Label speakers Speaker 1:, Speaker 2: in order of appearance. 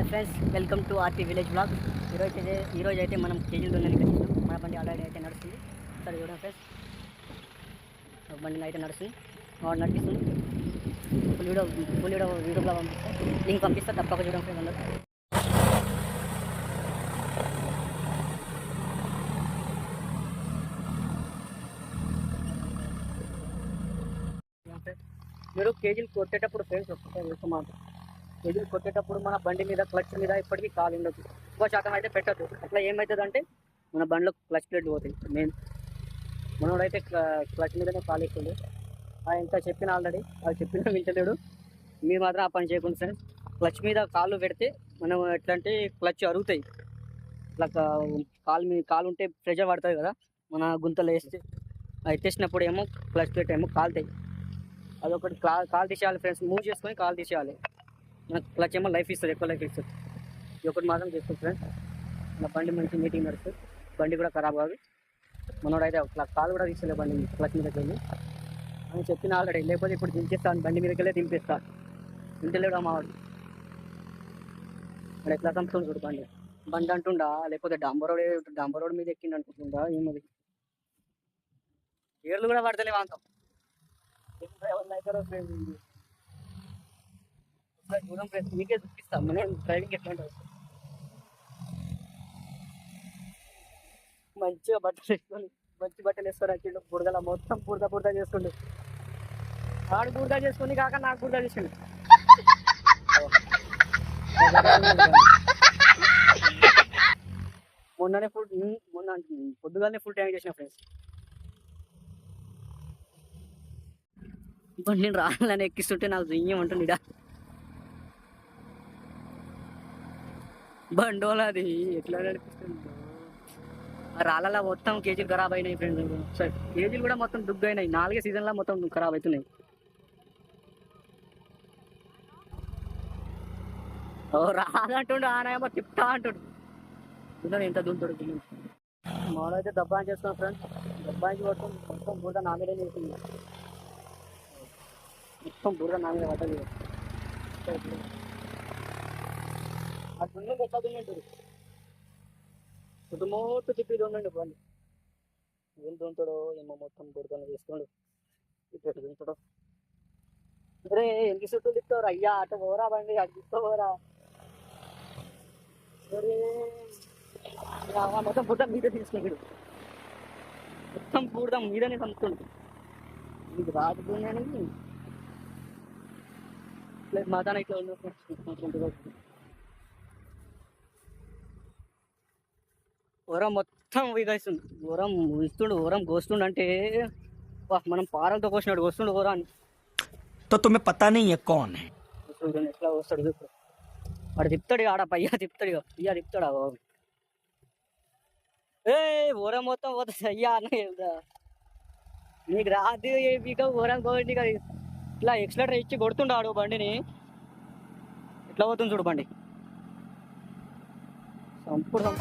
Speaker 1: Hi friends, welcome to RT village blog. ఈరోజు అయితే మనం కేజీలు దొంగనికి వచ్చేసాం. మన బండి ఆల్రెడీ అయితే నడుస్తుంది. సరే చూడండి ఫ్రెండ్స్, బండి అయితే నడుస్తుంది, వాడు నడిపిస్తుంది. ఫుల్ వీడియో యూట్యూబ్లో పంపిస్తాను, లింక్ పంపిస్తా, తప్పక చూడండి ఫ్రెండ్స్ అందరూ. మీరు కేజీలు కొట్టేటప్పుడు ఫ్రెండ్స్ ఒక్క మాట, కేజీలు కొట్టేటప్పుడు మన బండి మీద క్లచ్ మీద ఇప్పటికీ కాలు ఉండదు. ఎక్కువ శాతం అయితే పెట్టద్దు. అట్లా ఏమవుతుంది అంటే మన బండిలో క్లచ్ ప్లేట్ పోతాయి. మెయిన్ మనోడైతే క్లచ్ మీదనే కాలు ఎక్కుండు. ఎంత చెప్పిన ఆల్రెడీ అది చెప్పినా వింటలేడు. మీరు మాత్రం ఆ పని చేయకుండా ఫ్రెండ్స్. క్లచ్ మీద కాళ్ళు పెడితే మనం ఎట్లా అంటే క్లచ్ అరుగుతాయి. ఇట్లా కాలు ఉంటే ప్రెషర్ పడుతుంది కదా, మన గుంతలు వేస్తే ఎత్తేసినప్పుడు ఏమో క్లచ్ ప్లేట్ ఏమో కాలుతాయి. అదొకటి కాలు తీసేయాలి ఫ్రెండ్స్, మూవ్ చేసుకొని కాలు తీసేయాలి. మనకు క్లచ్ ఏమో లైఫ్ ఇస్తుంది, ఎక్కువ లైఫ్ ఇస్తుంది. ఇది ఒకటి మాత్రం చేసుకోండి ఫ్రెండ్స్. మన బండి మంచి మీటింగ్ నడుస్తుంది, బండి కూడా ఖరాబ్ కాదు. మనోడైతే కాలు కూడా తీసుకోలేదు బండి క్లచ్ మీదకి వెళ్ళి అని చెప్పిన ఆల్రెడీ. లేకపోతే ఇప్పుడు దించేస్తాను, బండి మీదకి వెళ్ళి దింపేస్తాను. ఇంటలేడు మావాడు. మరి ఎట్లా చంపుతుంది చూడు బండి అంటుండా, లేకపోతే డాంబర్ రోడ్ మీద ఎక్కిండి అనుకుంటుండా ఏమది. ఏర్లు కూడా పడతలేవు అంతం. దూరం ఫ్రెండ్స్ మీకే చూపిస్తాం నేను డ్రైవింగ్ ఎట్లా ఉంటుంది. మంచిగా బట్టలు వేసుకొని వచ్చిండు. బురదల మొత్తం బురద చేసుకుండు. ఆడు బురద చేసుకుని కాక నాకు బురద చేసిండు. మొన్న పొద్దుగానే ఫుల్ ట్యాంక్ చేసిన ఫ్రెండ్స్. ఇప్పుడు నేను రాళ్ళని ఎక్కిస్తుంటే నాకు జియ్యం ఉంటుంది. ఇడా బండోలా అది ఎట్లా నడిపిస్తుంది. రాళ్ళ మొత్తం కేజీలు ఖరాబ్ అయినాయి ఫ్రెండ్స్. కేజీలు కూడా మొత్తం దుగ్గు అయినాయి. 4 సీజన్లో మొత్తం ఖరాబ్ అవుతున్నాయి. ఓ రాదంటుండు, ఆనేమో తిప్తా అంటుండు. దున్నని ఎంత దున్నుతాడు. మామూలు అయితే దబ్బాని చేస్తున్నాం ఫ్రెండ్స్. దబ్బాయించి మొత్తం బురద నా మీదే చేసింది. మొత్తం బురద నా మీద పడ్డది. ఆ దున్ను ఎట్లా దున్నింటారు, కుటుంబోట్టు తిప్పి దున్నండి బండి. ఏం దున్నుతాడో ఏమో, మొత్తం బురదను తీసుకోండు. ఇప్పుడు దున్నుతాడో. అరే ఎన్ని చుట్టూ తిప్పుతారు అయ్యా, అటు పోరా బండి, అటు తీసుకోపోరా. అరే మొత్తం బురద మీద తీసుకున్నాడు. మొత్తం బురద మీదనే చంపుతుండు. ఇది రాదు దున్నని మాతాన ఇట్లా ఉంది. ఓరం మొత్తం విగేస్తుంది. ఓరం ఓరం కోస్తుండు అంటే మనం పారలతో కోసినాడు కోస్తుండు ఓరాన్ని.
Speaker 2: तो तुम्हें पता नहीं है कौन है.
Speaker 1: ఎట్లా వస్తాడు వాడు తిప్పుతాడు. ఆడ పయ్యా తిప్పుతాడు, పయ్యా తిప్పుతాడు. ఏ ఓరం మొత్తం పోతుంది అయ్యా అన్న. నీకు రాదు మీకు ఓరం కోటి ఇట్లా ఎక్స్లేటర్ ఇచ్చి కొడుతుండాడు బండిని. ఎట్లా పోతుంది చూడు బండి సంపూర్ణం.